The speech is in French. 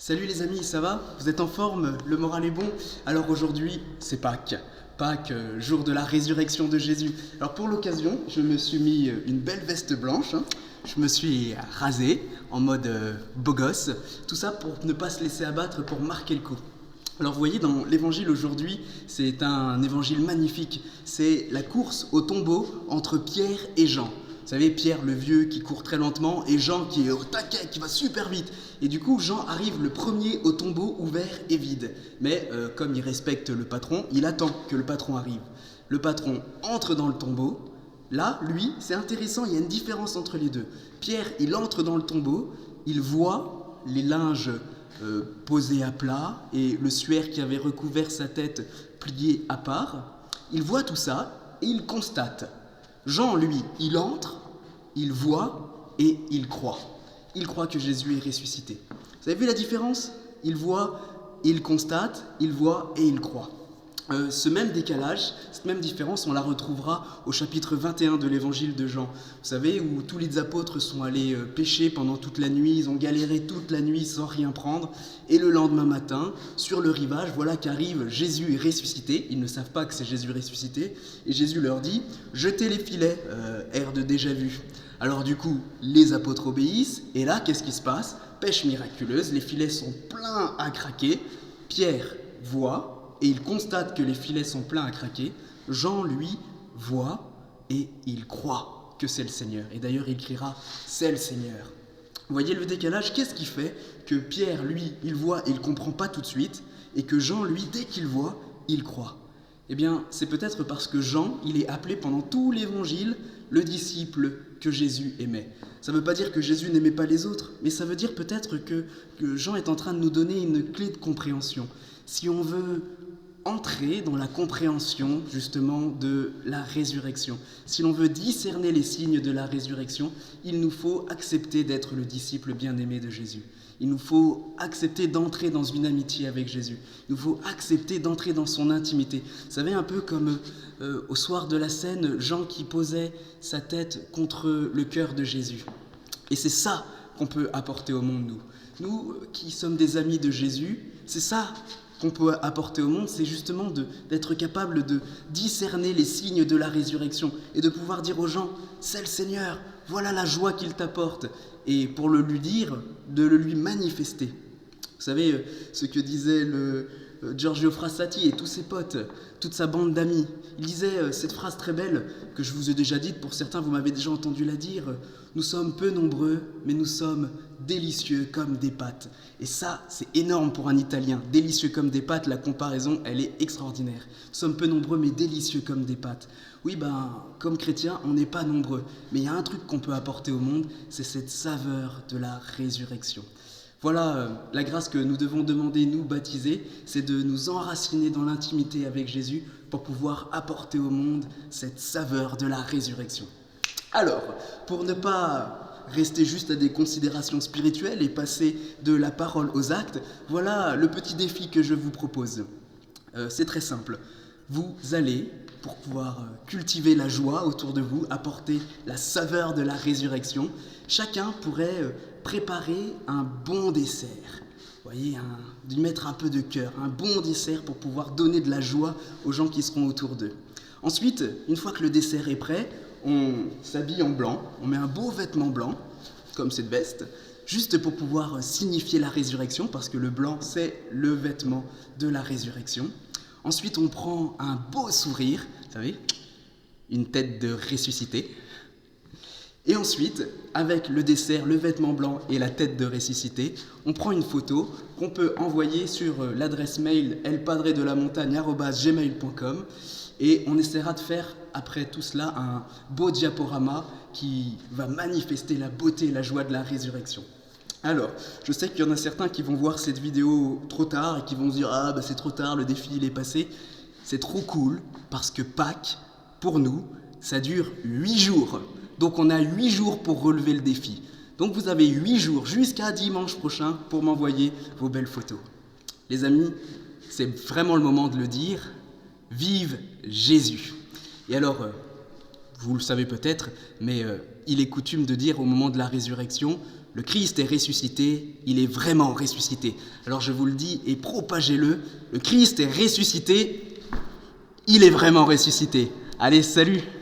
Salut les amis, ça va? Vous êtes en forme? Le moral est bon? Alors aujourd'hui, c'est Pâques. Pâques, jour de la résurrection de Jésus. Alors pour l'occasion, je me suis mis une belle veste blanche. Je me suis rasé en mode beau gosse. Tout ça pour ne pas se laisser abattre, pour marquer le coup. Alors vous voyez, dans l'évangile aujourd'hui, c'est un évangile magnifique. C'est la course au tombeau entre Pierre et Jean. Vous savez, Pierre le vieux qui court très lentement et Jean qui est au taquet, qui va super vite. Et du coup, Jean arrive le premier au tombeau ouvert et vide. Mais comme il respecte le patron, il attend que le patron arrive. Le patron entre dans le tombeau. Là, lui, c'est intéressant, il y a une différence entre les deux. Pierre, il entre dans le tombeau, il voit les linges posés à plat et le suaire qui avait recouvert sa tête plié à part. Il voit tout ça et il constate. Jean, lui, il entre, il voit et il croit. Il croit que Jésus est ressuscité. Vous avez vu la différence? Il voit, il constate, il voit et il croit. Ce même décalage, cette même différence, on la retrouvera au chapitre 21 de l'évangile de Jean. Vous savez, où tous les apôtres sont allés pêcher pendant toute la nuit, ils ont galéré toute la nuit sans rien prendre. Et le lendemain matin, sur le rivage, voilà qu'arrive Jésus est ressuscité. Ils ne savent pas que c'est Jésus ressuscité. Et Jésus leur dit, jetez les filets, air de déjà vu. Alors du coup, les apôtres obéissent. Et là, qu'est-ce qui se passe? Pêche miraculeuse, les filets sont pleins à craquer. Pierre voit. Et il constate que les filets sont pleins à craquer. Jean, lui, voit et il croit que c'est le Seigneur. Et d'ailleurs, il criera « C'est le Seigneur ». Vous voyez le décalage? Qu'est-ce qui fait que Pierre, lui, il voit et il ne comprend pas tout de suite, et que Jean, lui, dès qu'il voit, il croit? Eh bien, c'est peut-être parce que Jean, il est appelé pendant tout l'évangile le disciple que Jésus aimait. Ça ne veut pas dire que Jésus n'aimait pas les autres, mais ça veut dire peut-être que Jean est en train de nous donner une clé de compréhension. Si on veut entrer dans la compréhension justement de la résurrection, si l'on veut discerner les signes de la résurrection, il nous faut accepter d'être le disciple bien-aimé de Jésus. Il nous faut accepter d'entrer dans une amitié avec Jésus. Il nous faut accepter d'entrer dans son intimité. Vous savez, un peu comme au soir de la scène, Jean qui posait sa tête contre le cœur de Jésus. Et c'est ça qu'on peut apporter au monde, nous. Nous qui sommes des amis de Jésus, c'est ça qu'on peut apporter au monde, c'est justement d'être capable de discerner les signes de la résurrection et de pouvoir dire aux gens, c'est le Seigneur, voilà la joie qu'il t'apporte. Et pour le lui dire, de le lui manifester. Vous savez, ce que disait le Giorgio Frassati et tous ses potes, toute sa bande d'amis. Il disait cette phrase très belle que je vous ai déjà dite, pour certains vous m'avez déjà entendu la dire, nous sommes peu nombreux, mais nous sommes délicieux comme des pâtes. Et ça, c'est énorme pour un Italien. Délicieux comme des pâtes, la comparaison, elle est extraordinaire. Nous sommes peu nombreux, mais délicieux comme des pâtes. Oui, comme chrétiens, on n'est pas nombreux. Mais il y a un truc qu'on peut apporter au monde, c'est cette saveur de la résurrection. Voilà la grâce que nous devons demander, nous baptisés, c'est de nous enraciner dans l'intimité avec Jésus pour pouvoir apporter au monde cette saveur de la résurrection. Alors, pour ne pas rester juste à des considérations spirituelles et passer de la parole aux actes, voilà le petit défi que je vous propose. C'est très simple. Vous allez, pour pouvoir cultiver la joie autour de vous, apporter la saveur de la résurrection, chacun pourrait préparer un bon dessert. Vous voyez, d'y mettre un peu de cœur, un bon dessert pour pouvoir donner de la joie aux gens qui seront autour d'eux. Ensuite, une fois que le dessert est prêt, on s'habille en blanc, on met un beau vêtement blanc, comme cette veste, juste pour pouvoir signifier la résurrection, parce que le blanc, c'est le vêtement de la résurrection. Ensuite, on prend un beau sourire, vous savez, une tête de ressuscité. Et ensuite, avec le dessert, le vêtement blanc et la tête de ressuscité, on prend une photo qu'on peut envoyer sur l'adresse mail elpadredelamontagne@gmail.com et on essaiera de faire, après tout cela, un beau diaporama qui va manifester la beauté et la joie de la résurrection. Alors, je sais qu'il y en a certains qui vont voir cette vidéo trop tard et qui vont se dire « Ah, c'est trop tard, le défi il est passé ». C'est trop cool parce que Pâques, pour nous, ça dure 8 jours. Donc on a 8 jours pour relever le défi. Donc vous avez 8 jours jusqu'à dimanche prochain pour m'envoyer vos belles photos. Les amis, c'est vraiment le moment de le dire. Vive Jésus! Et alors, vous le savez peut-être, mais il est coutume de dire au moment de la résurrection le Christ est ressuscité, il est vraiment ressuscité. Alors je vous le dis et propagez-le, le Christ est ressuscité, il est vraiment ressuscité. Allez, salut!